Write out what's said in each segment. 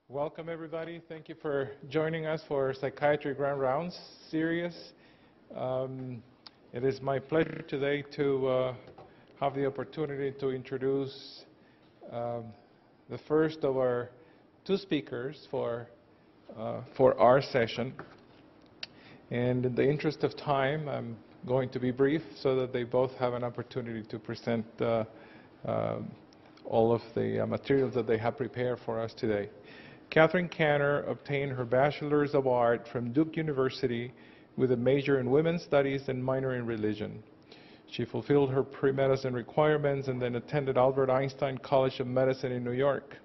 Welcome, everybody. Thank you for joining us for Psychiatry Grand Rounds series. It is my pleasure today to have the opportunity to introduce the first of our two speakers for our session. And in the interest of time, I'm going to be brief so that they both have an opportunity to present all of the materials that they have prepared for us today. Catherine Canner obtained her Bachelor's of Art from Duke University with a major in Women's Studies and minor in Religion. She fulfilled her pre-medicine requirements and then attended Albert Einstein College of Medicine in New York.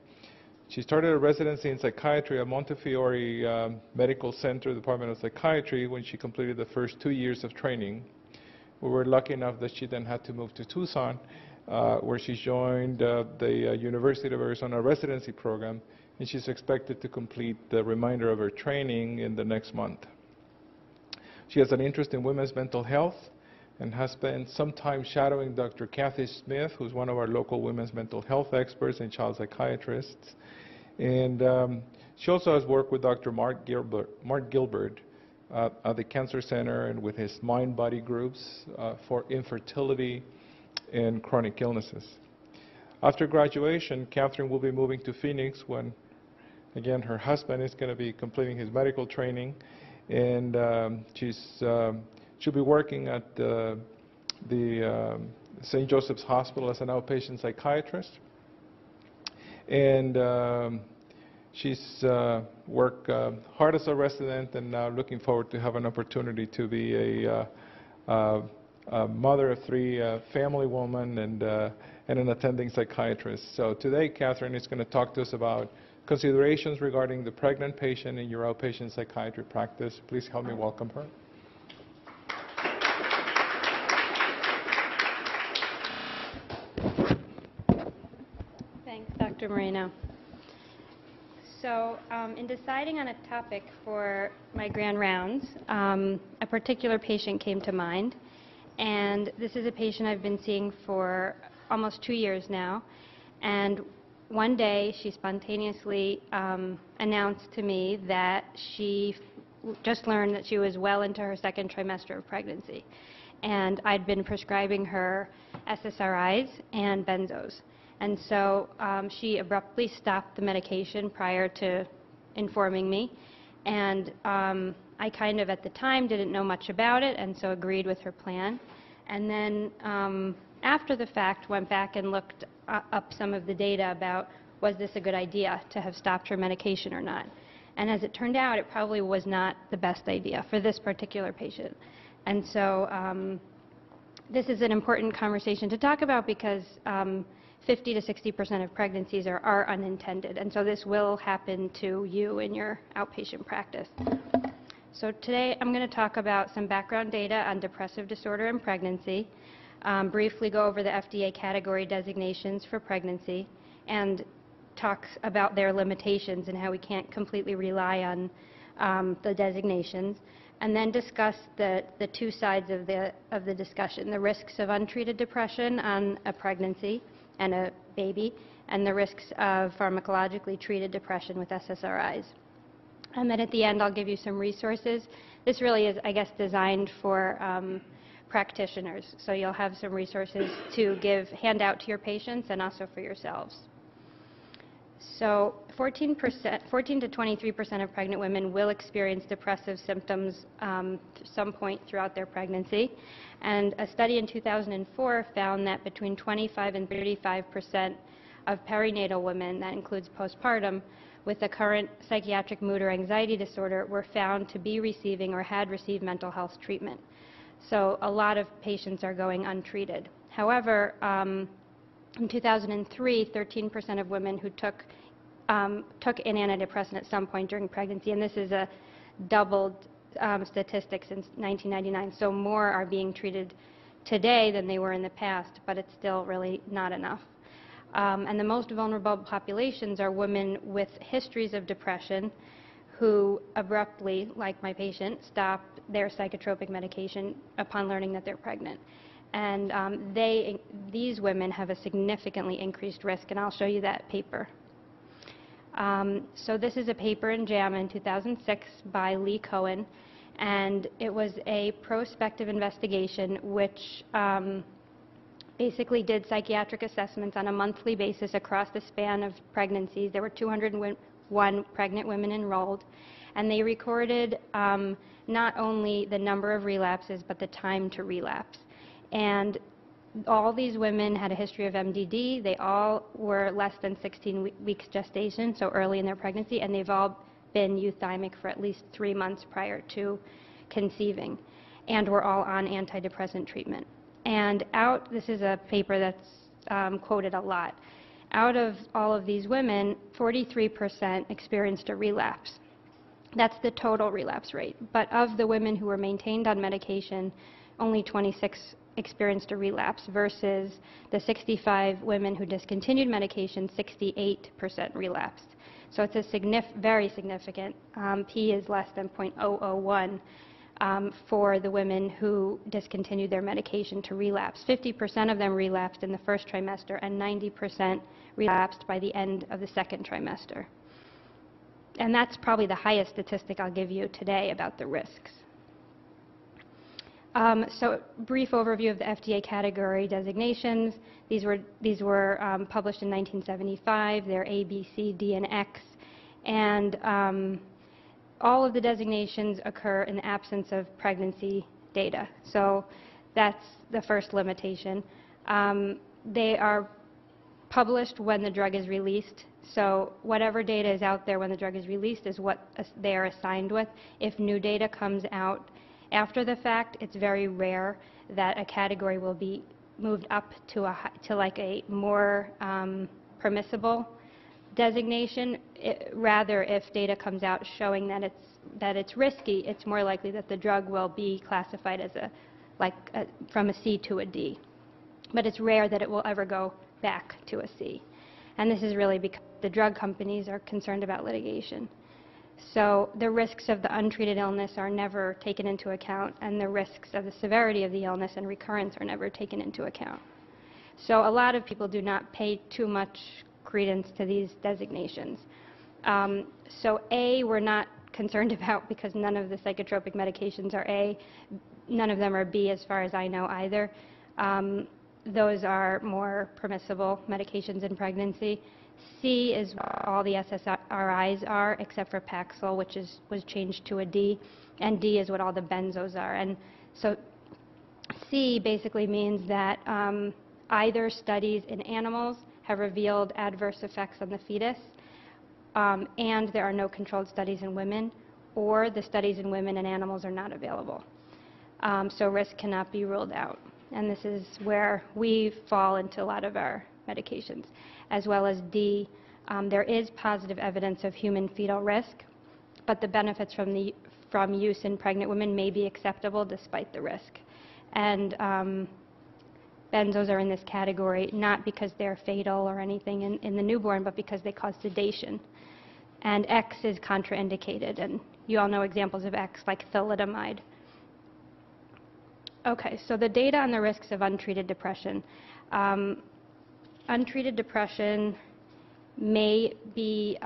She started a residency in psychiatry at Montefiore Medical Center, Department of Psychiatry, when she completed the first 2 years of training. We were lucky enough that she then had to move to Tucson, where she joined the University of Arizona residency program, and she's expected to complete the remainder of her training in the next month. She has an interest in women's mental health and has spent some time shadowing Dr. Kathy Smith, who's one of our local women's mental health experts and child psychiatrists. And she also has worked with Dr. Mark Gilbert at the Cancer Center and with his mind-body groups for infertility and chronic illnesses. After graduation, Catherine will be moving to Phoenix when, again, her husband is going to be completing his medical training, and she'll be working at the St. Joseph's Hospital as an outpatient psychiatrist. And she's worked hard as a resident, and now looking forward to have an opportunity to be a mother of three, family woman, and an attending psychiatrist. So today, Catherine is going to talk to us about considerations regarding the pregnant patient in your outpatient psychiatry practice. Please help me welcome her. Thanks, Dr. Moreno. So in deciding on a topic for my grand rounds, a particular patient came to mind. And this is a patient I've been seeing for almost 2 years now. And one day, she spontaneously announced to me that she just learned that she was well into her second trimester of pregnancy. And I'd been prescribing her SSRIs and benzos. And so she abruptly stopped the medication prior to informing me. And I kind of, at the time, didn't know much about it, and so agreed with her plan. And then after the fact, went back and looked up some of the data about, was this a good idea to have stopped her medication or not? And as it turned out, it probably was not the best idea for this particular patient. And so this is an important conversation to talk about because 50 to 60% of pregnancies are unintended. And so this will happen to you in your outpatient practice. So today I'm going to talk about some background data on depressive disorder and pregnancy, briefly go over the FDA category designations for pregnancy, and talk about their limitations and how we can't completely rely on the designations, and then discuss the two sides of the discussion, the risks of untreated depression on a pregnancy and a baby, and the risks of pharmacologically treated depression with SSRIs. And then at the end, I'll give you some resources. This really is, I guess, designed for practitioners. So you'll have some resources to hand out to your patients and also for yourselves. So 14 to 23% of pregnant women will experience depressive symptoms at some point throughout their pregnancy. And a study in 2004 found that between 25 and 35% of perinatal women, that includes postpartum, with a current psychiatric mood or anxiety disorder were found to be receiving or had received mental health treatment. So a lot of patients are going untreated. However, in 2003, 13% of women who took an antidepressant at some point during pregnancy, and this is a doubled statistic since 1999, so more are being treated today than they were in the past, but it's still really not enough. And the most vulnerable populations are women with histories of depression who abruptly, like my patient, stop their psychotropic medication upon learning that they're pregnant. And these women have a significantly increased risk, and I'll show you that paper. So this is a paper in JAMA in 2006 by Lee Cohen, and it was a prospective investigation which basically did psychiatric assessments on a monthly basis across the span of pregnancies. There were 201 pregnant women enrolled, and they recorded not only the number of relapses, but the time to relapse. And all these women had a history of MDD. They all were less than 16 weeks gestation, so early in their pregnancy, and they've all been euthymic for at least 3 months prior to conceiving, and were all on antidepressant treatment. And this is a paper that's quoted a lot. Out of all of these women, 43% experienced a relapse. That's the total relapse rate. But of the women who were maintained on medication, only 26 experienced a relapse versus the 65 women who discontinued medication, 68% relapsed. So it's a very significant. P is less than 0.001 for the women who discontinued their medication to relapse. 50% of them relapsed in the first trimester, and 90% relapsed by the end of the second trimester. And that's probably the highest statistic I'll give you today about the risks. So brief overview of the FDA category designations. These were published in 1975. They're A, B, C, D, and X. And all of the designations occur in the absence of pregnancy data. So that's the first limitation. They are published when the drug is released. So whatever data is out there when the drug is released is what they are assigned with. If new data comes out after the fact, it's very rare that a category will be moved up to like a more permissible designation. Rather, if data comes out showing that it's risky, it's more likely that the drug will be classified as from a C to a D. But it's rare that it will ever go back to a C. And this is really because the drug companies are concerned about litigation. So the risks of the untreated illness are never taken into account, and the risks of the severity of the illness and recurrence are never taken into account. So a lot of people do not pay too much credence to these designations. So A, we're not concerned about because none of the psychotropic medications are A. None of them are B as far as I know either. Those are more permissible medications in pregnancy. C is what all the SSRIs are, except for Paxil, which was changed to a D, and D is what all the benzos are. And so C basically means that either studies in animals have revealed adverse effects on the fetus, and there are no controlled studies in women, or the studies in women and animals are not available. So risk cannot be ruled out. And this is where we fall into a lot of our medications, as well as D. There is positive evidence of human fetal risk, but the benefits from use in pregnant women may be acceptable despite the risk. And benzos are in this category not because they're fatal or anything in the newborn, but because they cause sedation. And X is contraindicated, and you all know examples of X like thalidomide. Okay, so the data on the risks of untreated depression. Untreated depression may be,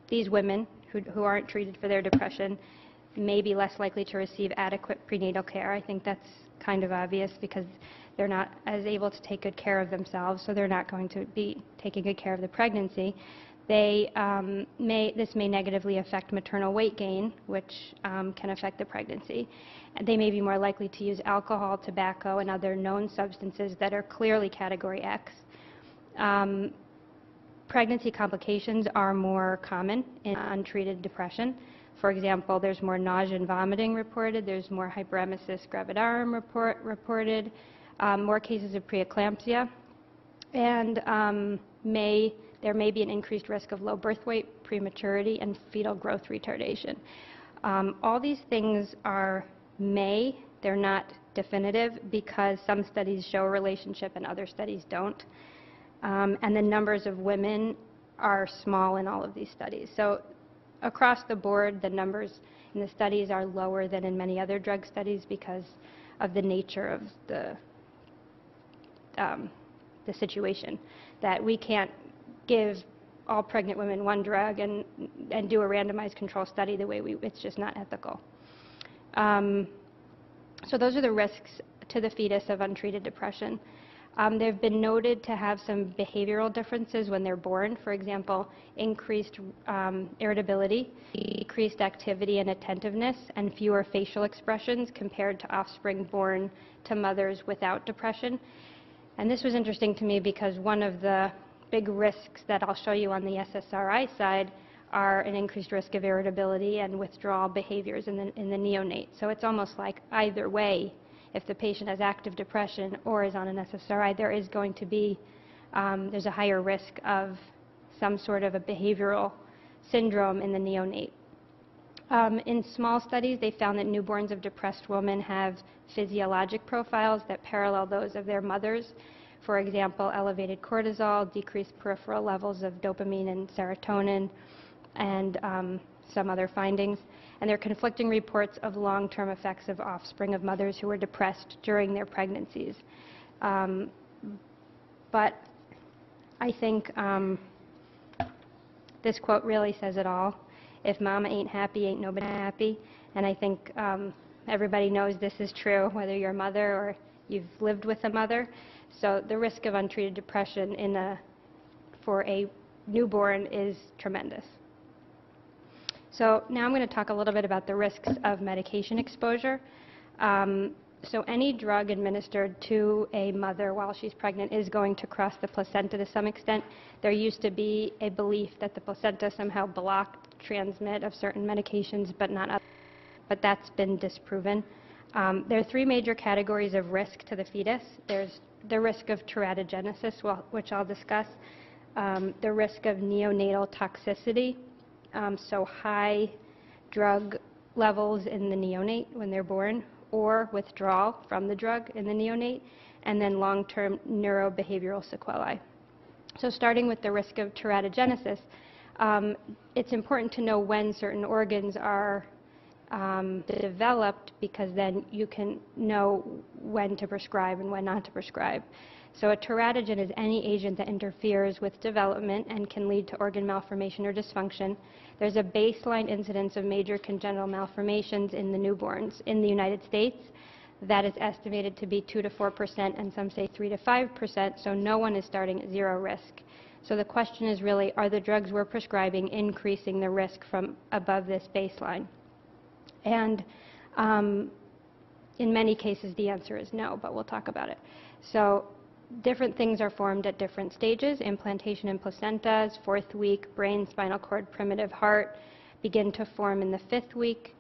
these women who aren't treated for their depression may be less likely to receive adequate prenatal care. I think that's kind of obvious because they're not as able to take good care of themselves, so they're not going to be taking good care of the pregnancy. This may negatively affect maternal weight gain, which can affect the pregnancy. They may be more likely to use alcohol, tobacco, and other known substances that are clearly Category X. Pregnancy complications are more common in untreated depression. For example, there's more nausea and vomiting reported. There's more hyperemesis gravidarum reported, more cases of preeclampsia, and there may be an increased risk of low birth weight, prematurity, and fetal growth retardation. All these things are they're not definitive because some studies show a relationship and other studies don't. And the numbers of women are small in all of these studies. So across the board, the numbers in the studies are lower than in many other drug studies because of the nature of the situation, that we can't give all pregnant women one drug and do a randomized control study the way it's just not ethical. So those are the risks to the fetus of untreated depression. They've been noted to have some behavioral differences when they're born. For example, increased irritability, decreased activity and attentiveness, and fewer facial expressions compared to offspring born to mothers without depression. And this was interesting to me because one of the big risks that I'll show you on the SSRI side are an increased risk of irritability and withdrawal behaviors in the neonate. So it's almost like either way, if the patient has active depression or is on an SSRI, there is going to be, there's a higher risk of some sort of a behavioral syndrome in the neonate. In small studies, they found that newborns of depressed women have physiologic profiles that parallel those of their mothers. For example, elevated cortisol, decreased peripheral levels of dopamine and serotonin, and some other findings. And there are conflicting reports of long-term effects of offspring of mothers who were depressed during their pregnancies. But I think this quote really says it all. If mama ain't happy, ain't nobody happy. And I think everybody knows this is true, whether you're a mother or you've lived with a mother. So the risk of untreated depression for a newborn is tremendous. So now I'm going to talk a little bit about the risks of medication exposure. So any drug administered to a mother while she's pregnant is going to cross the placenta to some extent. There used to be a belief that the placenta somehow blocked transmit of certain medications, but not others. But that's been disproven. There are three major categories of risk to the fetus. There's the risk of teratogenesis, which I'll discuss, the risk of neonatal toxicity, so high drug levels in the neonate when they're born, or withdrawal from the drug in the neonate, and then long-term neurobehavioral sequelae. So starting with the risk of teratogenesis, it's important to know when certain organs are developed, because then you can know when to prescribe and when not to prescribe. So a teratogen is any agent that interferes with development and can lead to organ malformation or dysfunction. There's a baseline incidence of major congenital malformations in the newborns in the United States that is estimated to be 2 to 4%, and some say 3 to 5%, so no one is starting at zero risk. So the question is really, are the drugs we're prescribing increasing the risk from above this baseline? And in many cases, the answer is no, but we'll talk about it. So different things are formed at different stages. Implantation in placentas, 4th week, brain, spinal cord, primitive heart begin to form in the 5th week,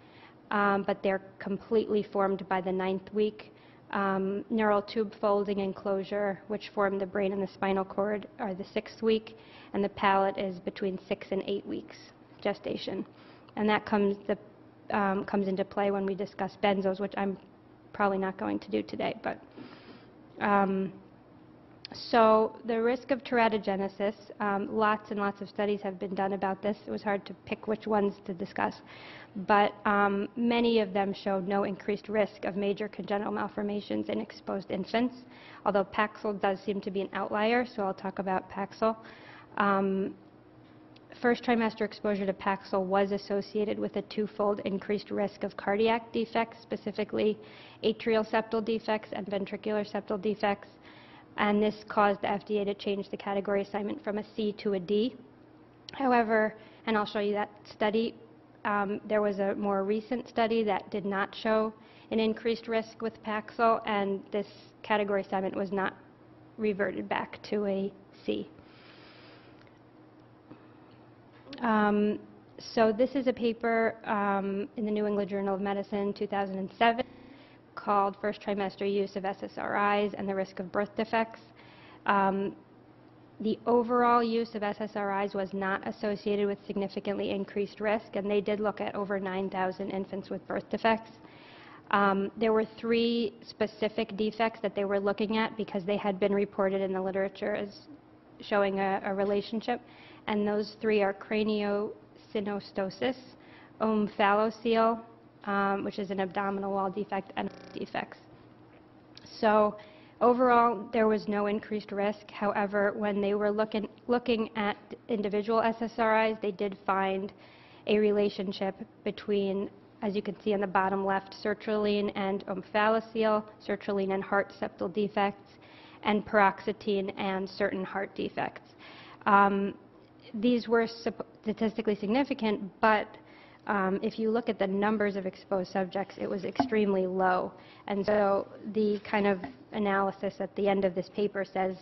but they're completely formed by the 9th week. Neural tube folding and closure, which form the brain and the spinal cord, are the 6th week, and the palate is between 6 and 8 weeks gestation. And that comes into play when we discuss benzos, which I'm probably not going to do today. But so the risk of teratogenesis, lots and lots of studies have been done about this. It was hard to pick which ones to discuss, but many of them show no increased risk of major congenital malformations in exposed infants, although Paxil does seem to be an outlier, so I'll talk about Paxil. First trimester exposure to Paxil was associated with a 2-fold increased risk of cardiac defects, specifically atrial septal defects and ventricular septal defects. And this caused the FDA to change the category assignment from a C to a D. However, and I'll show you that study, there was a more recent study that did not show an increased risk with Paxil, and this category assignment was not reverted back to a C. So this is a paper in the New England Journal of Medicine, 2007, called First Trimester Use of SSRIs and the Risk of Birth Defects. The overall use of SSRIs was not associated with significantly increased risk, and they did look at over 9,000 infants with birth defects. There were 3 specific defects that they were looking at because they had been reported in the literature as showing a relationship, and those 3 are craniosynostosis, omphallocele, which is an abdominal wall defect, and defects. So Overall, there was no increased risk. However, when they were looking at individual SSRIs, they did find a relationship between, as you can see on the bottom left, sertraline and omphalocele, sertraline and heart septal defects, and paroxetine and certain heart defects. These were statistically significant, but if you look at the numbers of exposed subjects, it was extremely low. And so the kind of analysis at the end of this paper says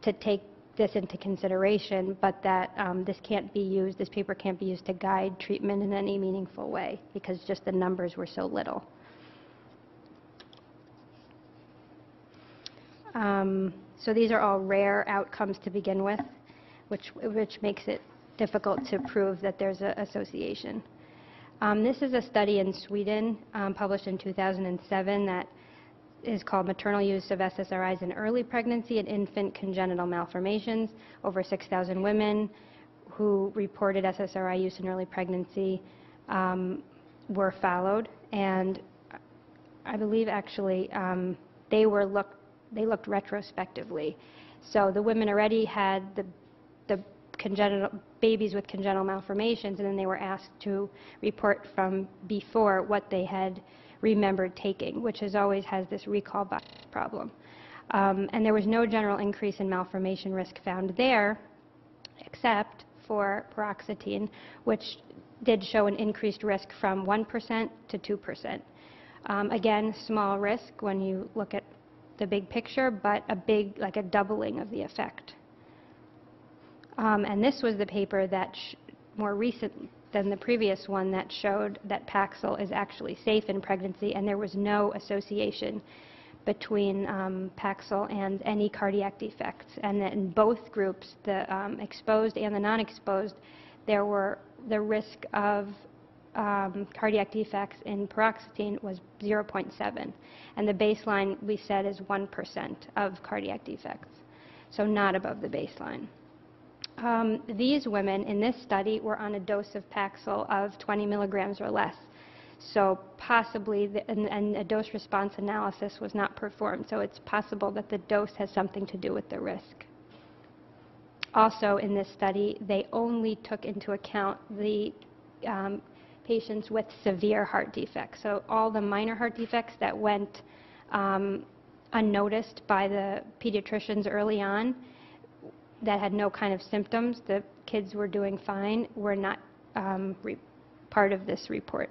to take this into consideration, but that this paper can't be used to guide treatment in any meaningful way because just the numbers were so little. So these are all rare outcomes to begin with, which makes it difficult to prove that there's an association. This is a study in Sweden published in 2007 that is called Maternal Use of SSRIs in Early Pregnancy and Infant Congenital Malformations. Over 6,000 women who reported SSRI use in early pregnancy were followed, and I believe actually they looked retrospectively. So the women already had the congenital babies with congenital malformations, and then they were asked to report from before what they had remembered taking, which always has this recall bias problem. And there was no general increase in malformation risk found there, except for paroxetine, which did show an increased risk from 1% to 2%. Again, small risk when you look at the big picture, but like a doubling of the effect. And this was the paper that more recent than the previous one that showed that Paxil is actually safe in pregnancy, and there was no association between Paxil and any cardiac defects. And that in both groups, the exposed and the non-exposed, there were the risk of cardiac defects in paroxetine was 0.7, and the baseline we said is 1% of cardiac defects, so not above the baseline. These women in this study were on a dose of Paxil of 20 milligrams or less, so possibly, and a dose response analysis was not performed, so it's possible that the dose has something to do with the risk. Also in this study, they only took into account the patients with severe heart defects. So all the minor heart defects that went unnoticed by the pediatricians early on that had no kind of symptoms, the kids were doing fine, were not part of this report.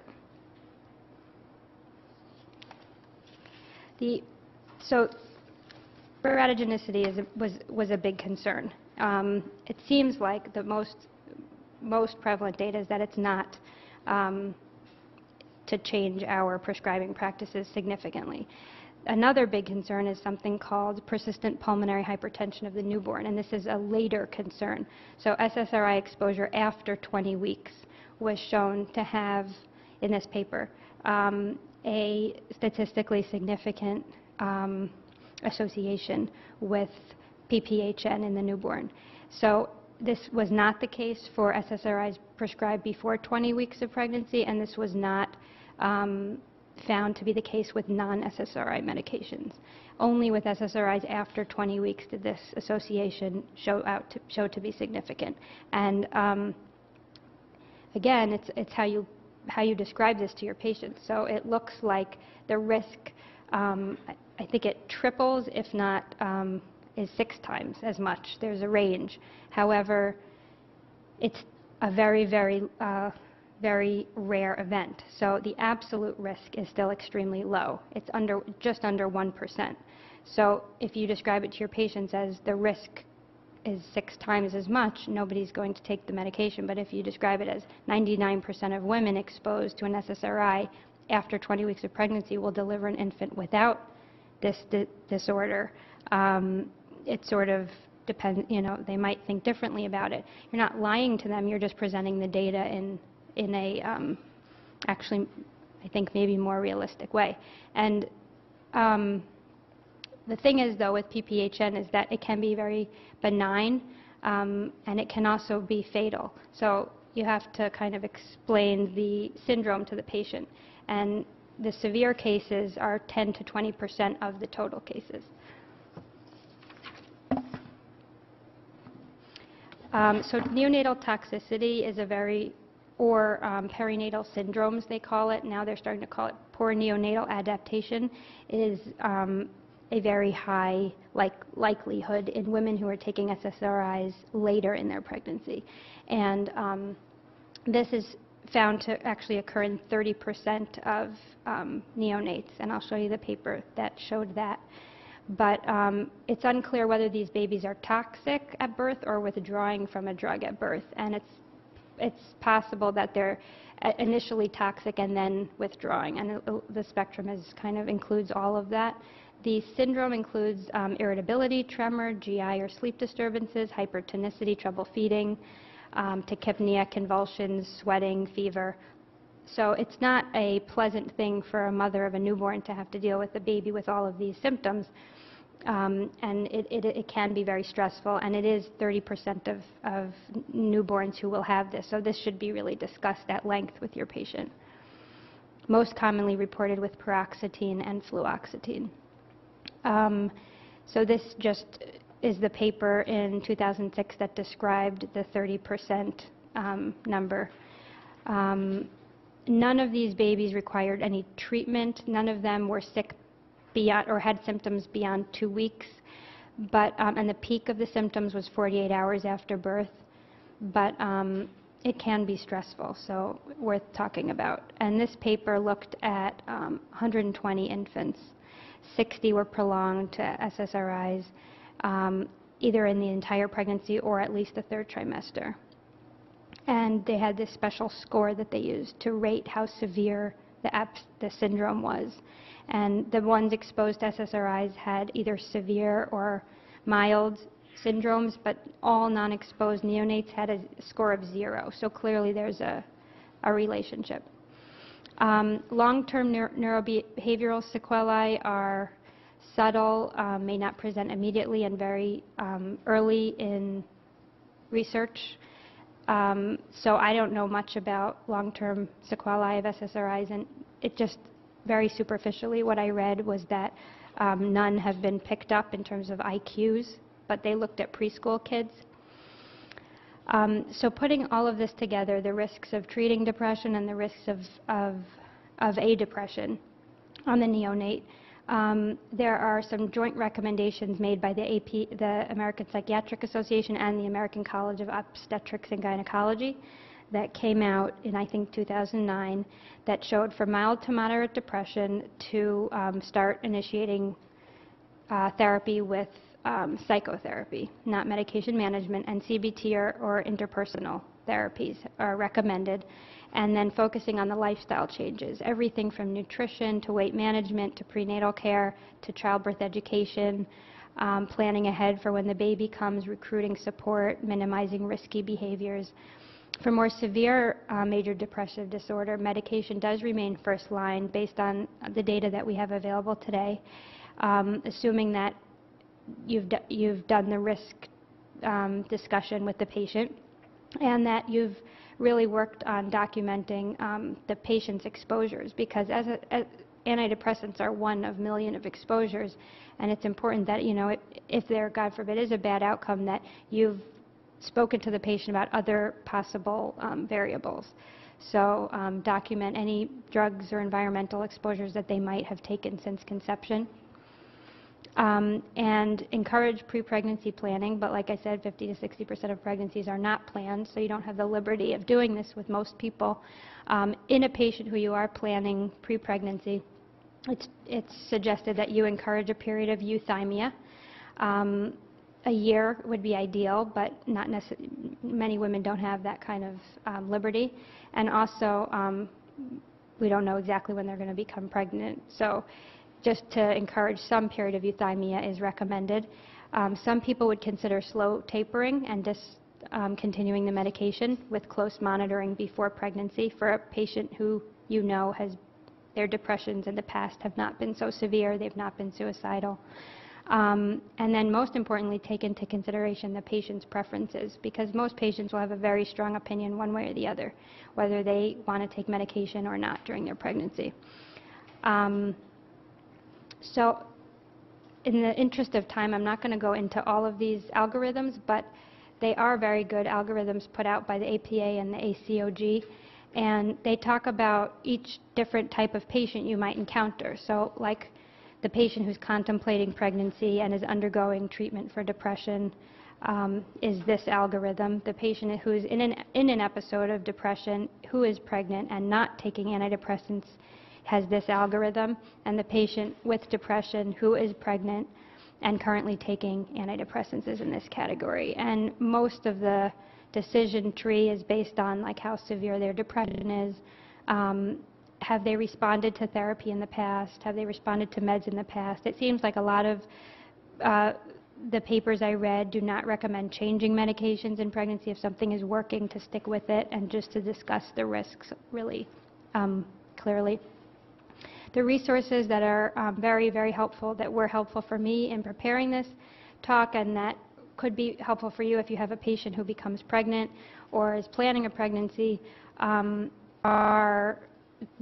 So teratogenicity was a big concern. It seems like the most prevalent data is that it's not to change our prescribing practices significantly. Another big concern is something called persistent pulmonary hypertension of the newborn, and this is a later concern. So SSRI exposure after 20 weeks was shown to have, in this paper, a statistically significant association with PPHN in the newborn. So this was not the case for SSRIs prescribed before 20 weeks of pregnancy, and this was not found to be the case with non-SSRI medications. Only with SSRIs after 20 weeks did this association show to be significant. And again, it's how you describe this to your patients. So it looks like the risk, I think it triples, if not is 6 times as much. There's a range. However, it's a very, very, very rare event. So the absolute risk is still extremely low. It's just under 1%. So if you describe it to your patients as the risk is 6 times as much, nobody's going to take the medication. But if you describe it as 99% of women exposed to an SSRI after 20 weeks of pregnancy will deliver an infant without this disorder, it sort of depends, they might think differently about it. You're not lying to them, you're just presenting the data in a, actually, I think maybe more realistic way. And the thing is, though, with PPHN is that it can be very benign, and it can also be fatal. So you have to kind of explain the syndrome to the patient. And the severe cases are 10 to 20% of the total cases. So neonatal toxicity is or perinatal syndromes, they call it. Now they're starting to call it poor neonatal adaptation, is a very high likelihood in women who are taking SSRIs later in their pregnancy. And this is found to actually occur in 30% of neonates, and I'll show you the paper that showed that. But it's unclear whether these babies are toxic at birth or withdrawing from a drug at birth, and it's possible that they're initially toxic and then withdrawing, and the spectrum includes all of that. The syndrome includes irritability, tremor, GI or sleep disturbances, hypertonicity, trouble feeding, tachypnea, convulsions, sweating, fever. So it's not a pleasant thing for a mother of a newborn to have to deal with a baby with all of these symptoms. And it can be very stressful, and it is 30% of newborns who will have this. So this should be really discussed at length with your patient. Most commonly reported with paroxetine and fluoxetine. So this just is the paper in 2006 that described the 30% number. None of these babies required any treatment. None of them were sick beyond or had symptoms beyond 2 weeks. But and the peak of the symptoms was 48 hours after birth. But it can be stressful, so worth talking about. And this paper looked at 120 infants. 60 were prolonged to SSRIs, either in the entire pregnancy or at least the 3rd trimester. And they had this special score that they used to rate how severe the syndrome was. And the ones exposed to SSRIs had either severe or mild syndromes, but all non-exposed neonates had a score of 0. So clearly there's a relationship. Long-term neurobehavioral sequelae are subtle, may not present immediately, and very early in research. So I don't know much about long-term sequelae of SSRIs, and it just very superficially what I read was that none have been picked up in terms of IQs, but they looked at preschool kids. So putting all of this together, the risks of treating depression and the risks of a depression on the neonate, there are some joint recommendations made by the American Psychiatric Association and the American College of Obstetrics and Gynecology that came out in, I think, 2009, that showed for mild to moderate depression to start initiating therapy with psychotherapy, not medication management, and CBT or interpersonal therapies are recommended, and then focusing on the lifestyle changes, everything from nutrition to weight management to prenatal care to childbirth education, planning ahead for when the baby comes, recruiting support, minimizing risky behaviors. For more severe major depressive disorder, medication does remain first line based on the data that we have available today, assuming that you've done the risk discussion with the patient and that you've really worked on documenting the patient's exposures, because as antidepressants are one of million of exposures, and it's important that, you know, if there, God forbid, is a bad outcome, that you've spoken to the patient about other possible variables. So document any drugs or environmental exposures that they might have taken since conception. And encourage pre-pregnancy planning, but like I said, 50 to 60% of pregnancies are not planned, so you don't have the liberty of doing this with most people. In a patient who you are planning pre-pregnancy, it's suggested that you encourage a period of euthymia. A year would be ideal, but not necessarily. Many women don't have that kind of liberty. And also, we don't know exactly when they're going to become pregnant. So just to encourage some period of euthymia is recommended. Some people would consider slow tapering and continuing the medication with close monitoring before pregnancy for a patient who you know has their depressions in the past have not been so severe, they've not been suicidal. And then most importantly, take into consideration the patient's preferences, because most patients will have a very strong opinion one way or the other, whether they want to take medication or not during their pregnancy. So in the interest of time, I'm not going to go into all of these algorithms, but they are very good algorithms put out by the APA and the ACOG, and they talk about each different type of patient you might encounter. So like the patient who's contemplating pregnancy and is undergoing treatment for depression is this algorithm. The patient who is in an episode of depression who is pregnant and not taking antidepressants has this algorithm, and the patient with depression who is pregnant and currently taking antidepressants is in this category. And most of the decision tree is based on like how severe their depression is. Have they responded to therapy in the past? Have they responded to meds in the past? It seems like a lot of the papers I read do not recommend changing medications in pregnancy. If something is working, to stick with it and just to discuss the risks really clearly. The resources that are very, very helpful, that were helpful for me in preparing this talk and that could be helpful for you if you have a patient who becomes pregnant or is planning a pregnancy, are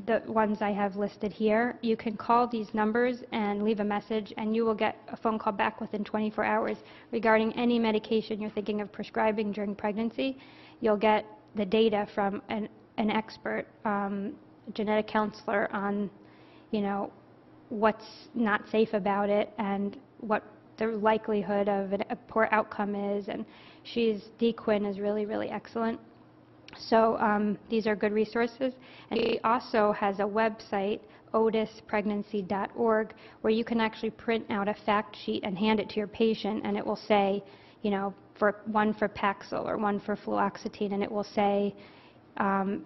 the ones I have listed here. You can call these numbers and leave a message, and you will get a phone call back within 24 hours regarding any medication you're thinking of prescribing during pregnancy. You'll get the data from an expert, genetic counselor on, you know, what's not safe about it and what the likelihood of a poor outcome is. And Dee Quinn is really, really excellent. So these are good resources. And she also has a website, otispregnancy.org, where you can actually print out a fact sheet and hand it to your patient, and it will say, you know, one for Paxil or one for fluoxetine, and it will say,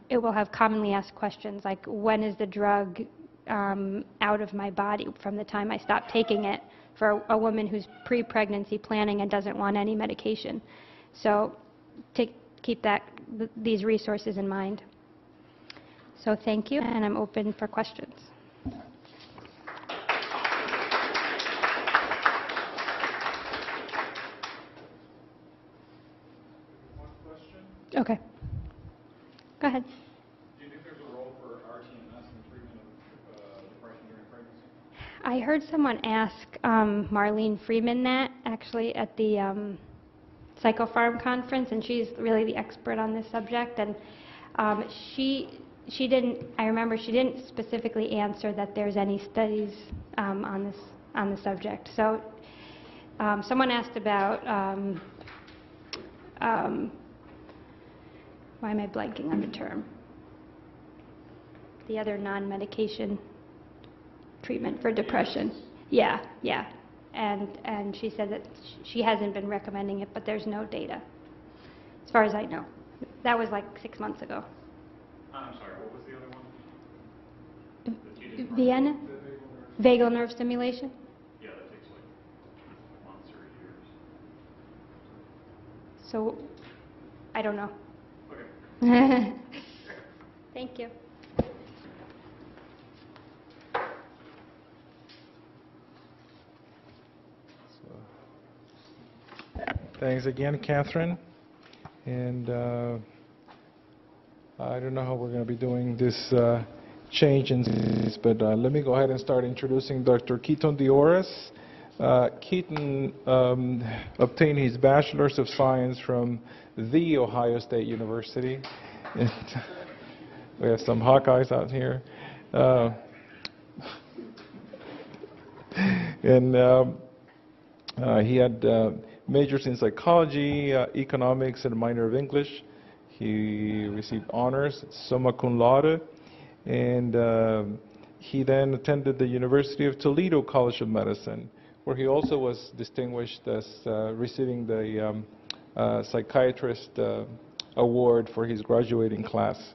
it will have commonly asked questions like, when is the drug out of my body from the time I stop taking it, for a woman who's pre-pregnancy planning and doesn't want any medication. So keep these resources in mind. So thank you, and I'm open for questions. One question? Okay. Go ahead. Do you think there's a role for RTMS in treatment of depression during pregnancy? I heard someone ask Marlene Freeman that, actually, at the Psychopharm conference, and she's really the expert on this subject. And she didn't. I remember she didn't specifically answer that there's any studies on the subject. So someone asked about why am I blanking on the term? The other non-medication treatment for depression. Yeah. And she said that she hasn't been recommending it, but there's no data, as far as I know. That was like 6 months ago. I'm sorry, what was the other one? Vienna? Vagal nerve stimulation? Yeah, that takes like months or years. So, I don't know. Okay. Thank you. Thanks again, Catherine. And I don't know how we're going to be doing this change in this, but let me go ahead and start introducing Dr. Keaton Dioris. Keaton obtained his Bachelor's of Science from The Ohio State University. We have some Hawkeyes out here. And he had majors in psychology, economics, and a minor of English. He received honors, summa cum laude, and he then attended the University of Toledo College of Medicine, where he also was distinguished as receiving the psychiatrist award for his graduating class.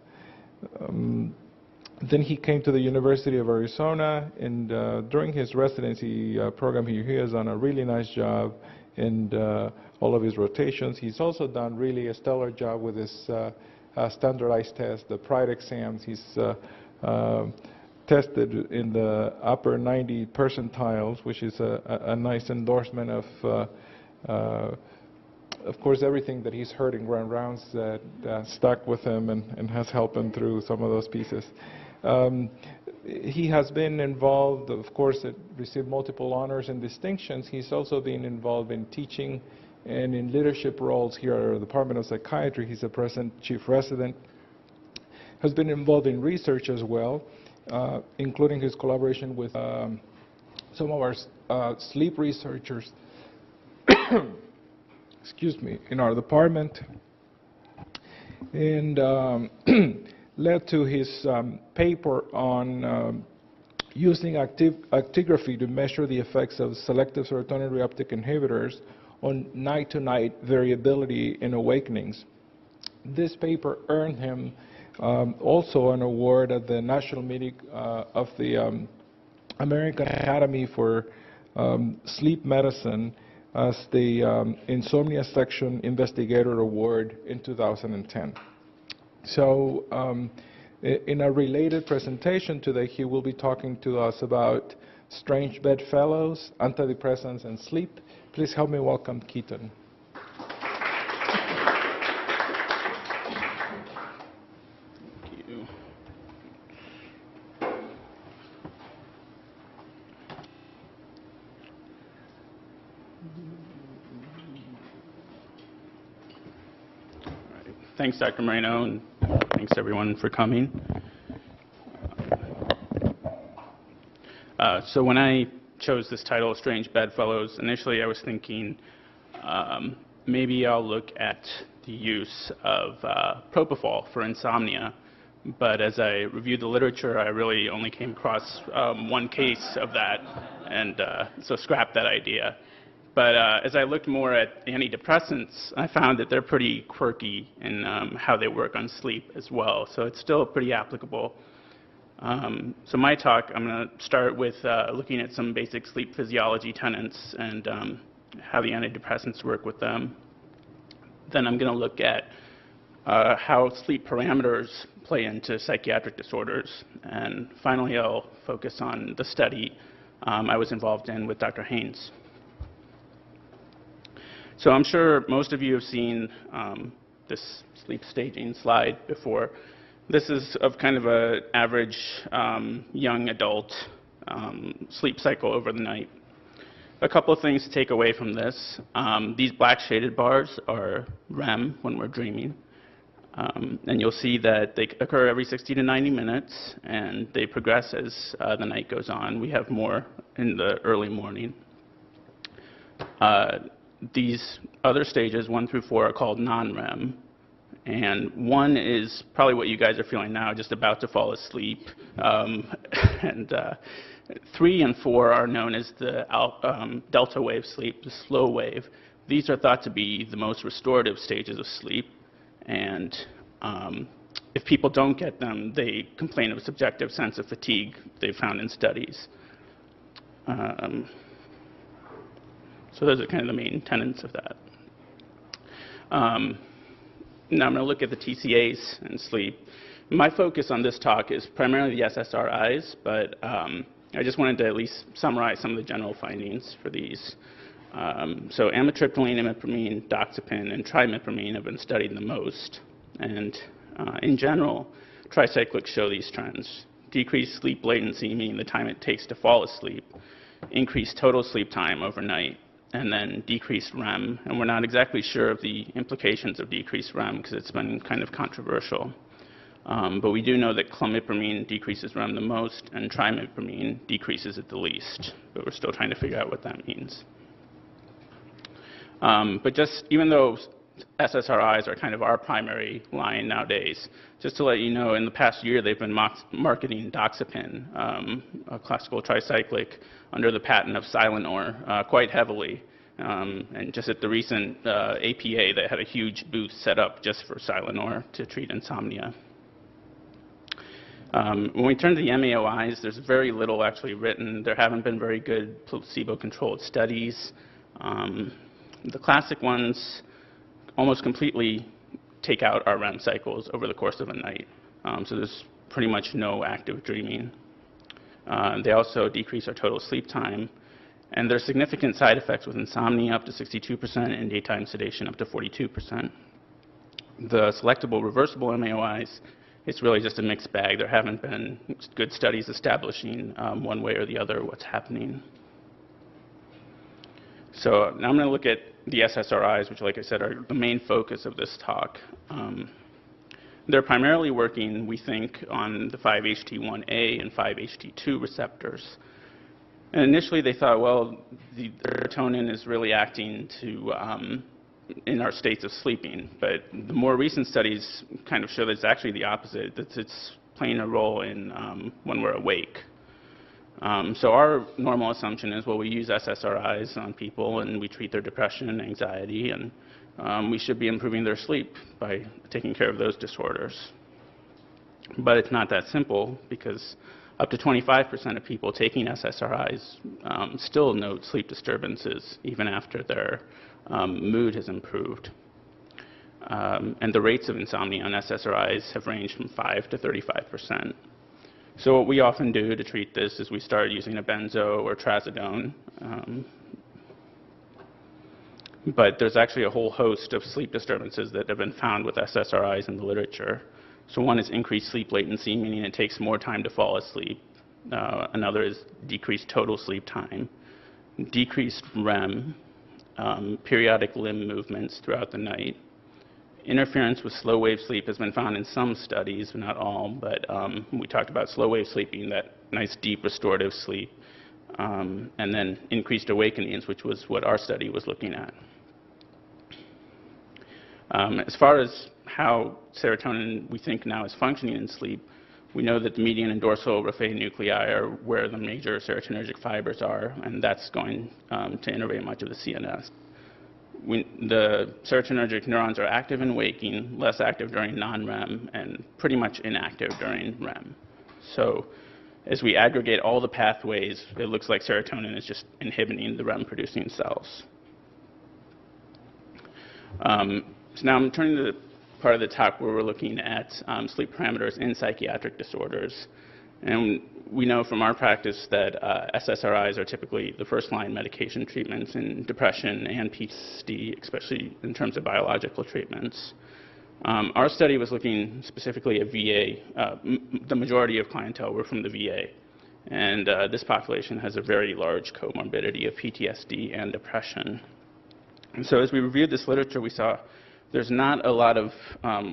Then he came to the University of Arizona, and during his residency program here, he has done a really nice job in all of his rotations. He's also done really a stellar job with his standardized tests, the PRIDE exams. He's tested in the upper 90 percentiles, which is a nice endorsement of course, everything that he's heard in grand rounds that stuck with him and has helped him through some of those pieces. He has been involved, of course, received multiple honors and distinctions. He's also been involved in teaching and in leadership roles here at our Department of Psychiatry. He's a present chief resident. Has been involved in research as well, including his collaboration with some of our sleep researchers excuse me, in our department, and led to his paper on using actigraphy to measure the effects of selective serotonin reuptake inhibitors on night-to-night variability in awakenings. This paper earned him also an award at the National Meeting of the American Academy for Sleep Medicine as the Insomnia Section Investigator Award in 2010. So in a related presentation today, he will be talking to us about strange bedfellows, antidepressants, and sleep. Please help me welcome Keaton. Thank you. All right. Thanks, Dr. Moreno, and thanks everyone for coming. So when I chose this title, Strange Bedfellows, initially I was thinking maybe I'll look at the use of propofol for insomnia. But as I reviewed the literature, I really only came across one case of that, and so scrapped that idea. But as I looked more at antidepressants, I found that they're pretty quirky in how they work on sleep as well. So it's still pretty applicable. So my talk, I'm going to start with looking at some basic sleep physiology tenets and how the antidepressants work with them. Then I'm going to look at how sleep parameters play into psychiatric disorders. And finally, I'll focus on the study I was involved in with Dr. Haynes. So I'm sure most of you have seen this sleep staging slide before. This is of kind of an average young adult sleep cycle over the night. A couple of things to take away from this. These black shaded bars are REM, when we're dreaming. And you'll see that they occur every 60 to 90 minutes, and they progress as the night goes on. We have more in the early morning. These other stages, 1 through 4, are called non-REM. And 1 is probably what you guys are feeling now, just about to fall asleep. And 3 and 4 are known as the delta wave sleep, the slow wave. These are thought to be the most restorative stages of sleep. And if people don't get them, they complain of a subjective sense of fatigue they've found in studies. So those are kind of the main tenets of that. Now I'm going to look at the TCAs and sleep. My focus on this talk is primarily the SSRIs, but I just wanted to at least summarize some of the general findings for these. So amitriptyline, imipramine, doxepin, and trimipramine have been studied the most. And in general, tricyclics show these trends. Decreased sleep latency, meaning the time it takes to fall asleep, increased total sleep time overnight, and then decreased REM. And we're not exactly sure of the implications of decreased REM because it's been kind of controversial. But we do know that clomipramine decreases REM the most, and trimipramine decreases it the least. But we're still trying to figure out what that means. But just even though SSRIs are kind of our primary line nowadays, just to let you know, in the past year they've been marketing doxepin, a classical tricyclic, under the patent of Silenor quite heavily. And just at the recent APA, they had a huge booth set up just for Silenor to treat insomnia. When we turn to the MAOIs, there's very little actually written. There haven't been very good placebo-controlled studies. The classic ones almost completely take out our REM cycles over the course of a night. So there's pretty much no active dreaming. They also decrease our total sleep time. And there's significant side effects with insomnia, up to 62%, and daytime sedation, up to 42%. The selectable reversible MAOIs, it's really just a mixed bag. There haven't been good studies establishing one way or the other what's happening. So now I'm going to look at the SSRIs, which, like I said, are the main focus of this talk. They're primarily working, we think, on the 5-HT1A and 5-HT2 receptors. And initially they thought, well, the serotonin is really acting to, in our states of sleeping. But the more recent studies kind of show that it's actually the opposite, that it's playing a role in when we're awake. So our normal assumption is, well, we use SSRIs on people and we treat their depression and anxiety, and we should be improving their sleep by taking care of those disorders. But it's not that simple, because up to 25% of people taking SSRIs still note sleep disturbances even after their mood has improved. And the rates of insomnia on SSRIs have ranged from 5 to 35%. So what we often do to treat this is we start using a benzo or trazodone. But there's actually a whole host of sleep disturbances that have been found with SSRIs in the literature. So one is increased sleep latency, meaning it takes more time to fall asleep. Another is decreased total sleep time, decreased REM, periodic limb movements throughout the night. Interference with slow wave sleep has been found in some studies, not all, but we talked about slow wave sleep being that nice deep restorative sleep, and then increased awakenings, which was what our study was looking at. As far as how serotonin, we think, now is functioning in sleep, we know that the median and dorsal raphe nuclei are where the major serotonergic fibers are, and that's going to innervate much of the CNS. The serotonergic neurons are active in waking, less active during non-REM, and pretty much inactive during REM. So as we aggregate all the pathways, it looks like serotonin is just inhibiting the REM-producing cells. So now I'm turning to the part of the talk where we're looking at sleep parameters in psychiatric disorders. And we know from our practice that SSRIs are typically the first-line medication treatments in depression and PTSD, especially in terms of biological treatments. Our study was looking specifically at VA. The majority of clientele were from the VA. And this population has a very large comorbidity of PTSD and depression. And so as we reviewed this literature, we saw there's not a lot of,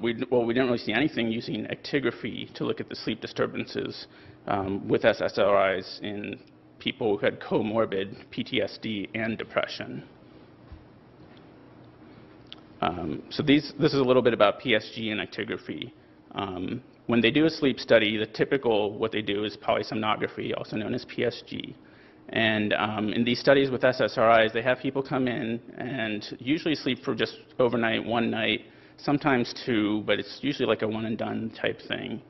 we didn't really see anything using actigraphy to look at the sleep disturbances with SSRIs in people who had comorbid PTSD and depression. So this is a little bit about PSG and actigraphy. When they do a sleep study, what they do is polysomnography, also known as PSG. And in these studies with SSRIs, they have people come in and usually sleep for just overnight, one night, sometimes two, but it's usually like a one and done type thing.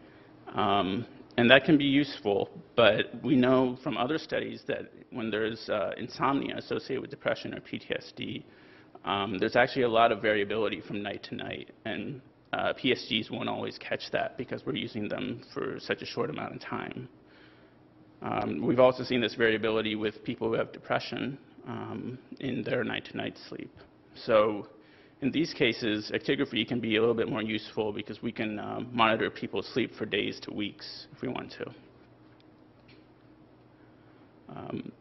And that can be useful, but we know from other studies that when there's insomnia associated with depression or PTSD, there's actually a lot of variability from night to night. And PSGs won't always catch that because we're using them for such a short amount of time. We've also seen this variability with people who have depression in their night-to-night sleep. So in these cases, actigraphy can be a little bit more useful because we can monitor people's sleep for days to weeks if we want to.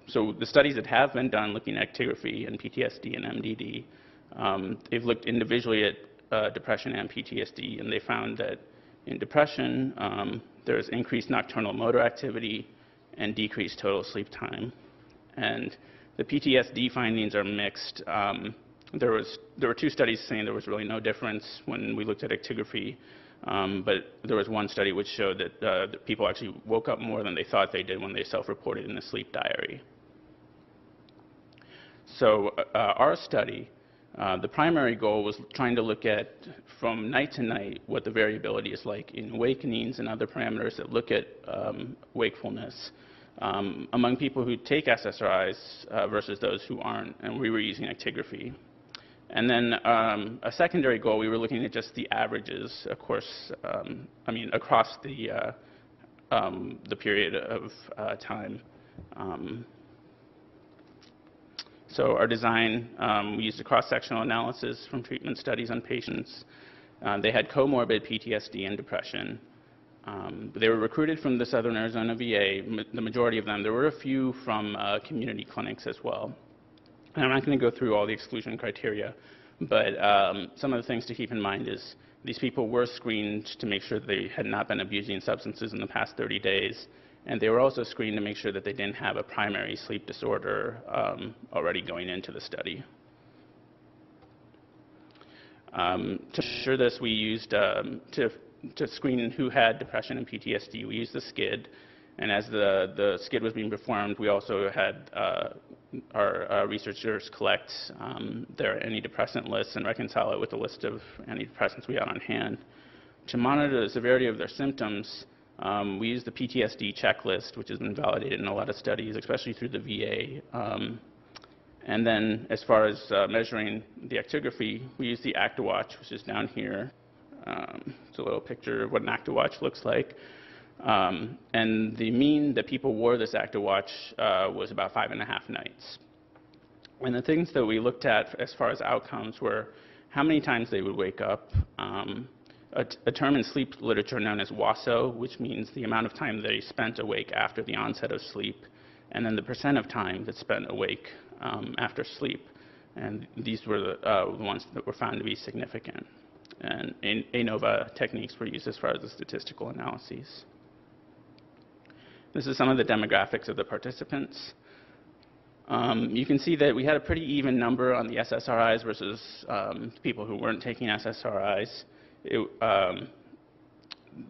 So the studies that have been done looking at actigraphy and PTSD and MDD, they've looked individually at depression and PTSD, and they found that in depression, there's increased nocturnal motor activity and decreased total sleep time. And the PTSD findings are mixed. There were two studies saying there was really no difference when we looked at actigraphy, but there was one study which showed that people actually woke up more than they thought they did when they self-reported in a sleep diary. So our study, the primary goal was trying to look at, from night to night, what the variability is like in awakenings and other parameters that look at wakefulness among people who take SSRIs versus those who aren't, and we were using actigraphy. And then a secondary goal, we were looking at just the averages, of course, across the period of time. So our design, we used a cross-sectional analysis from treatment studies on patients. They had comorbid PTSD and depression. They were recruited from the Southern Arizona VA, the majority of them. There were a few from community clinics as well. And I'm not going to go through all the exclusion criteria, but some of the things to keep in mind is these people were screened to make sure that they had not been abusing substances in the past 30 days, and they were also screened to make sure that they didn't have a primary sleep disorder already going into the study. To ensure this, we used, to screen who had depression and PTSD, we used the SCID. And as the SCID was being performed, we also had our researchers collect their antidepressant lists and reconcile it with the list of antidepressants we had on hand. To monitor the severity of their symptoms, we used the PTSD checklist, which has been validated in a lot of studies, especially through the VA. And then as far as measuring the actigraphy, we used the ActiWatch, which is down here. It's a little picture of what an ActiWatch looks like. And the mean that people wore this ActiWatch was about 5.5 nights. And the things that we looked at as far as outcomes were how many times they would wake up, a term in sleep literature known as WASO, which means the amount of time they spent awake after the onset of sleep, and then the percent of time that's spent awake after sleep. And these were the ones that were found to be significant. And ANOVA techniques were used as far as the statistical analyses. This is some of the demographics of the participants. You can see that we had a pretty even number on the SSRIs versus people who weren't taking SSRIs.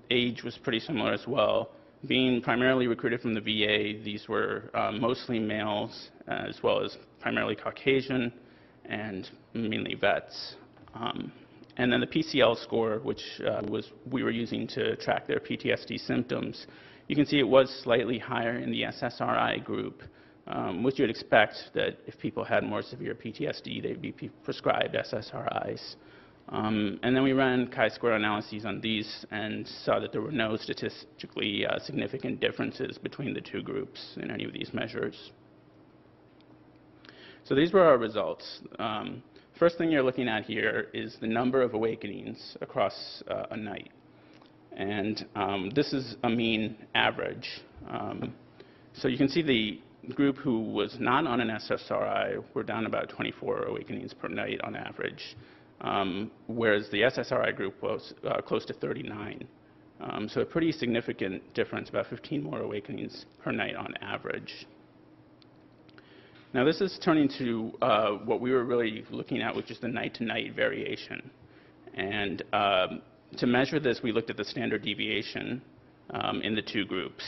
Age was pretty similar as well. Being primarily recruited from the VA, these were mostly males, as well as primarily Caucasian and mainly vets. And then the PCL score, which we were using to track their PTSD symptoms, you can see it was slightly higher in the SSRI group, which you would expect that if people had more severe PTSD, they'd be prescribed SSRIs. And then we ran chi-square analyses on these and saw that there were no statistically significant differences between the two groups in any of these measures. So these were our results. First thing you're looking at here is the number of awakenings across a night. And this is a mean average. So you can see the group who was not on an SSRI were down about 24 awakenings per night on average, whereas the SSRI group was close to 39. So a pretty significant difference, about 15 more awakenings per night on average. Now this is turning to what we were really looking at, which is the night-to-night variation. And to measure this, we looked at the standard deviation in the two groups.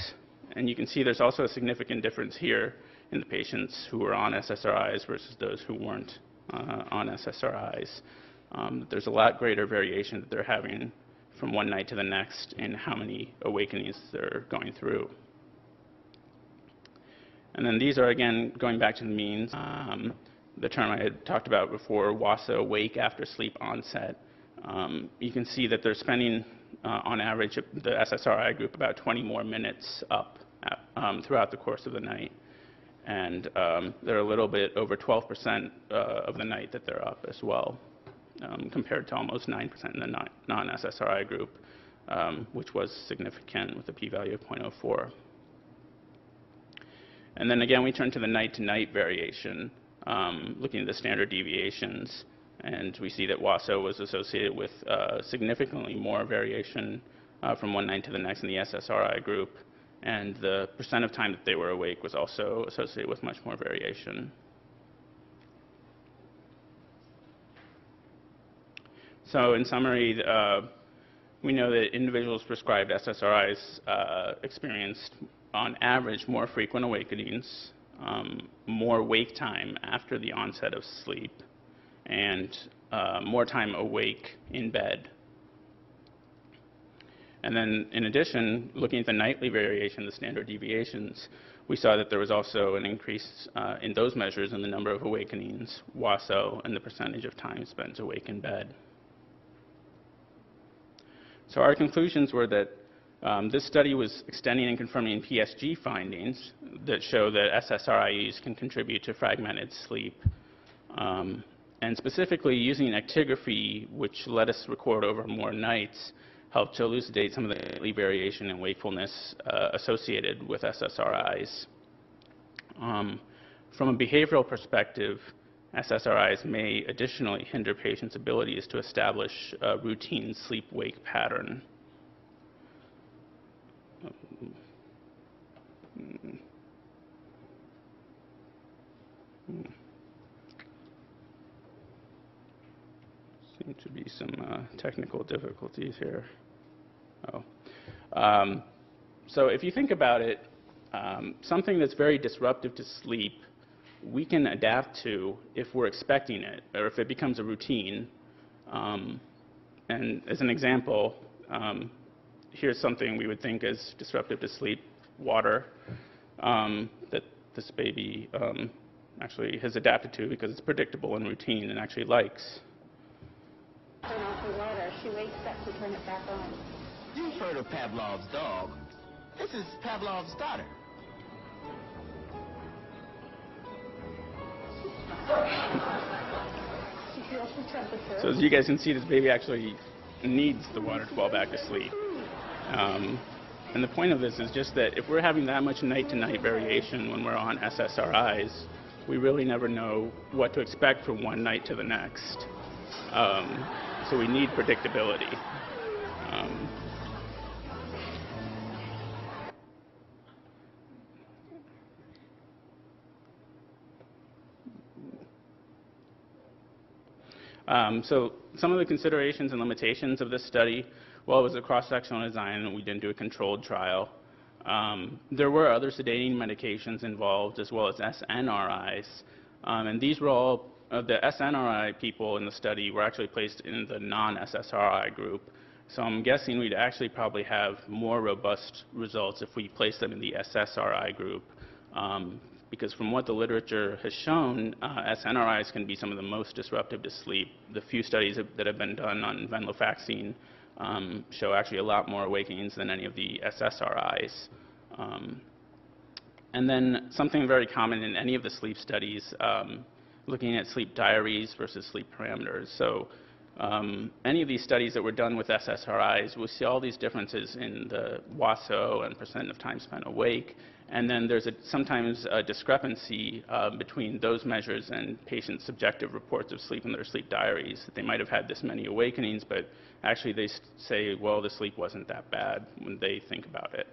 And you can see there's also a significant difference here in the patients who were on SSRIs versus those who weren't on SSRIs. There's a lot greater variation that they're having from one night to the next in how many awakenings they're going through. And then these are, again, going back to the means, the term I had talked about before, WASO, wake after sleep onset. You can see that they're spending, on average, the SSRI group, about 20 more minutes up throughout the course of the night. And they're a little bit over 12% of the night that they're up as well, compared to almost 9% in the non-SSRI group, which was significant with a p-value of 0.04. And then again, we turn to the night-to-night variation, looking at the standard deviations. And we see that WASO was associated with significantly more variation from one night to the next in the SSRI group. And the percent of time that they were awake was also associated with much more variation. So in summary, we know that individuals prescribed SSRIs experienced, on average, more frequent awakenings, more wake time after the onset of sleep, and more time awake in bed. And then, in addition, looking at the nightly variation, the standard deviations, we saw that there was also an increase in those measures in the number of awakenings, WASO, and the percentage of time spent awake in bed. So our conclusions were that this study was extending and confirming PSG findings that show that SSRIs can contribute to fragmented sleep. And specifically, using actigraphy, which let us record over more nights, helped to elucidate some of the nightly variation in wakefulness associated with SSRIs. From a behavioral perspective, SSRIs may additionally hinder patients' abilities to establish a routine sleep-wake pattern. Seem to be some technical difficulties here. So if you think about it, something that's very disruptive to sleep, we can adapt to if we're expecting it, or if it becomes a routine. And as an example, here's something we would think is disruptive to sleep: water, that this baby actually has adapted to because it's predictable and routine and actually likes. Turn off the water. She wakes up to turn it back on. You've heard of Pavlov's dog. This is Pavlov's daughter. She feels the temperature. So as you guys can see, this baby actually needs the water to fall back to sleep. And the point of this is just that if we're having that much night-to-night variation when we're on SSRIs, we really never know what to expect from one night to the next. So we need predictability. So some of the considerations and limitations of this study, well, it was a cross-sectional design and we didn't do a controlled trial. There were other sedating medications involved as well as SNRIs. And these were all, the SNRI people in the study were actually placed in the non-SSRI group. So I'm guessing we'd actually probably have more robust results if we placed them in the SSRI group. Because from what the literature has shown, SNRIs can be some of the most disruptive to sleep. The few studies that have been done on venlafaxine show actually a lot more awakenings than any of the SSRIs. And then something very common in any of the sleep studies, looking at sleep diaries versus sleep parameters. So any of these studies that were done with SSRIs, we'll see all these differences in the WASO and percent of time spent awake. And then there's sometimes a discrepancy between those measures and patients' subjective reports of sleep in their sleep diaries. They might have had this many awakenings, but actually they say, well, the sleep wasn't that bad when they think about it.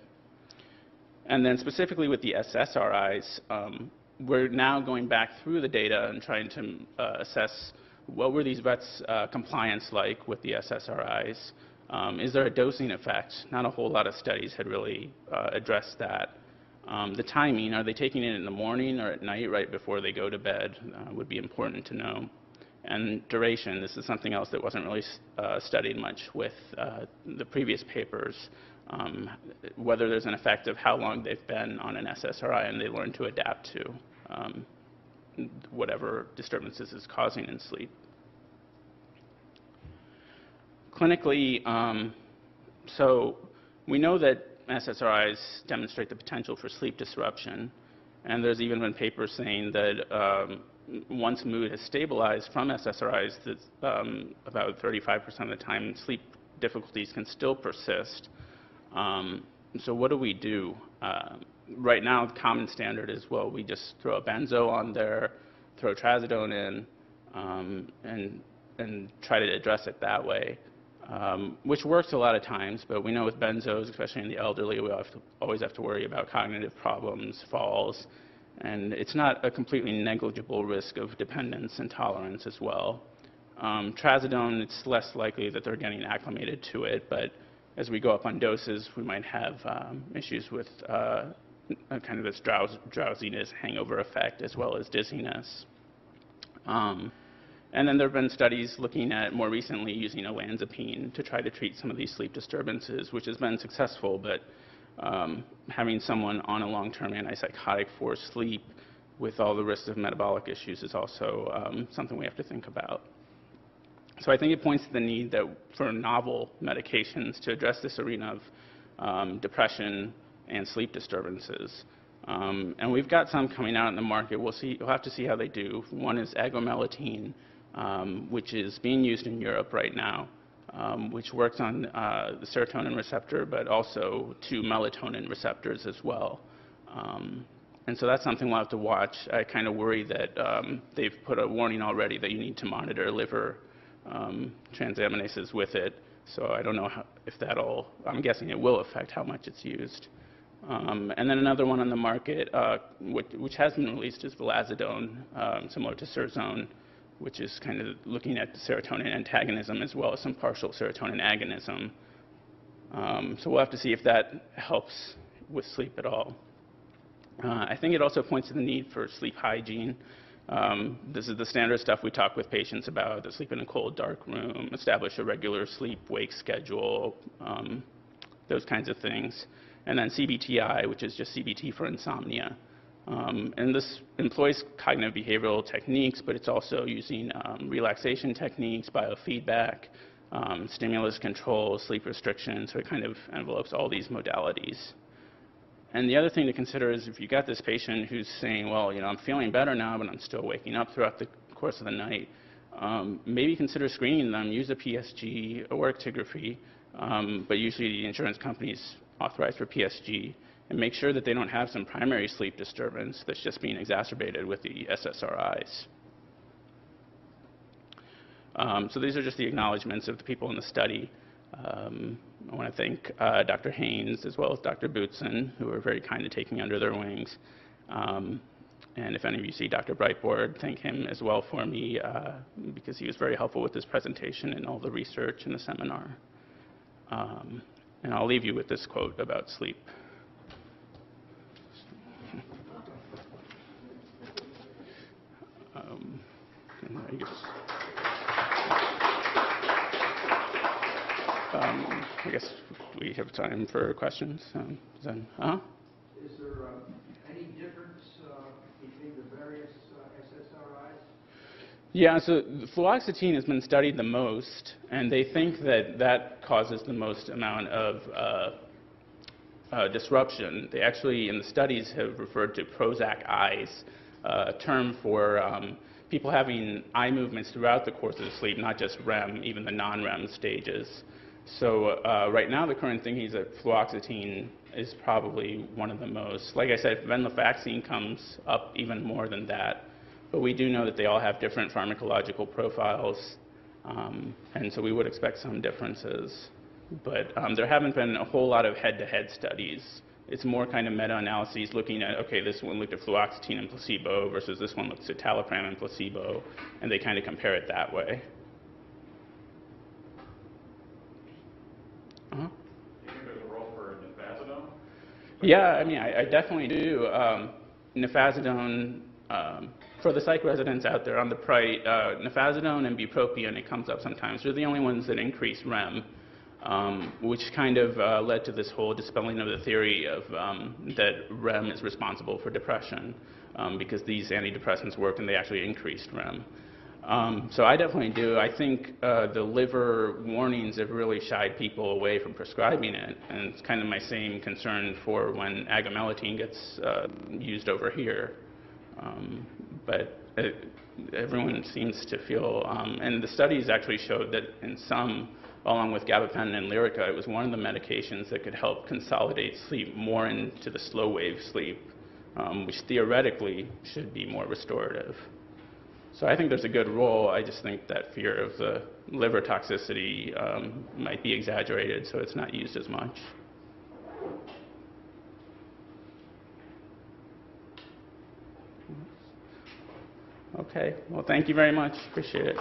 And then specifically with the SSRIs, we're now going back through the data and trying to assess what were these vets' compliance like with the SSRIs. Is there a dosing effect? Not a whole lot of studies had really addressed that. The timing, are they taking it in the morning or at night right before they go to bed, would be important to know. And duration, this is something else that wasn't really studied much with the previous papers, whether there's an effect of how long they've been on an SSRI and they learn to adapt to whatever disturbances is causing in sleep. Clinically, so we know that SSRIs demonstrate the potential for sleep disruption, and there's even been papers saying that once mood has stabilized from SSRIs, that about 35% of the time sleep difficulties can still persist. So what do we do? Right now, the common standard is, well, we just throw a benzo on there, throw trazodone in, and try to address it that way. Which works a lot of times, but we know with benzos, especially in the elderly, we always have to worry about cognitive problems, falls, and it's not a completely negligible risk of dependence and tolerance as well. Trazodone, it's less likely that they're getting acclimated to it, but as we go up on doses, we might have issues with kind of this drowsiness, hangover effect, as well as dizziness. And then there have been studies looking at, more recently, using olanzapine to try to treat some of these sleep disturbances, which has been successful, but having someone on a long-term antipsychotic for sleep with all the risks of metabolic issues is also something we have to think about. So I think it points to the need for novel medications to address this arena of depression and sleep disturbances. And we've got some coming out in the market. We'll have to see how they do. One is agomelatine, which is being used in Europe right now, which works on the serotonin receptor, but also 2 melatonin receptors as well. And so that's something we'll have to watch. I kind of worry that they've put a warning already that you need to monitor liver transaminases with it. So I don't know if that'll, I'm guessing it will affect how much it's used. And then another one on the market, which has been released, is vilazodone, similar to Surzone, which is kind of looking at serotonin antagonism as well as some partial serotonin agonism. So we'll have to see if that helps with sleep at all. I think it also points to the need for sleep hygiene. This is the standard stuff we talk with patients about: to sleep in a cold, dark room, establish a regular sleep-wake schedule, those kinds of things. And then CBTI, which is just CBT for insomnia. And this employs cognitive behavioral techniques, but it's also using relaxation techniques, biofeedback, stimulus control, sleep restriction, so it kind of envelopes all these modalities. And the other thing to consider is if you got this patient who's saying, well, you know, I'm feeling better now, but I'm still waking up throughout the course of the night, maybe consider screening them, use a PSG or actigraphy, but usually the insurance companies authorize for PSG, and make sure that they don't have some primary sleep disturbance that's just being exacerbated with the SSRIs. So these are just the acknowledgments of the people in the study. I want to thank Dr. Haynes as well as Dr. Bootson, who were very kind to take me under their wings. And if any of you see Dr. Brightboard, thank him as well for me, because he was very helpful with this presentation and all the research in the seminar. And I'll leave you with this quote about sleep. I guess we have time for questions. Is there any difference between the various SSRIs? Yeah, so fluoxetine has been studied the most, and they think that that causes the most amount of disruption. They actually, in the studies, have referred to Prozac eyes, a term for people having eye movements throughout the course of sleep, not just REM, even the non-REM stages. So right now, the current thinking is that fluoxetine is probably one of the most. Like I said, venlafaxine comes up even more than that. But we do know that they all have different pharmacological profiles, and so we would expect some differences. But there haven't been a whole lot of head-to-head studies. It's more kind of meta-analyses looking at, okay, this one looked at fluoxetine and placebo versus this one looked at citalopram and placebo, and they kind of compare it that way. Do you think there's a role for nifazodone? Yeah, I mean, I definitely do. Nifazodone, for the psych residents out there on the right, nifazodone and bupropion, it comes up sometimes. They're the only ones that increase REM, which kind of led to this whole dispelling of the theory of that REM is responsible for depression, because these antidepressants work and they actually increased REM. So I definitely do. I think the liver warnings have really shied people away from prescribing it, and it's kind of my same concern for when agomelatine gets used over here. But everyone seems to feel, and the studies actually showed that in some, along with gabapentin and Lyrica, it was one of the medications that could help consolidate sleep more into the slow wave sleep, which theoretically should be more restorative. So I think there's a good role. I just think that fear of the liver toxicity might be exaggerated, so it's not used as much. Okay, well, thank you very much. Appreciate it.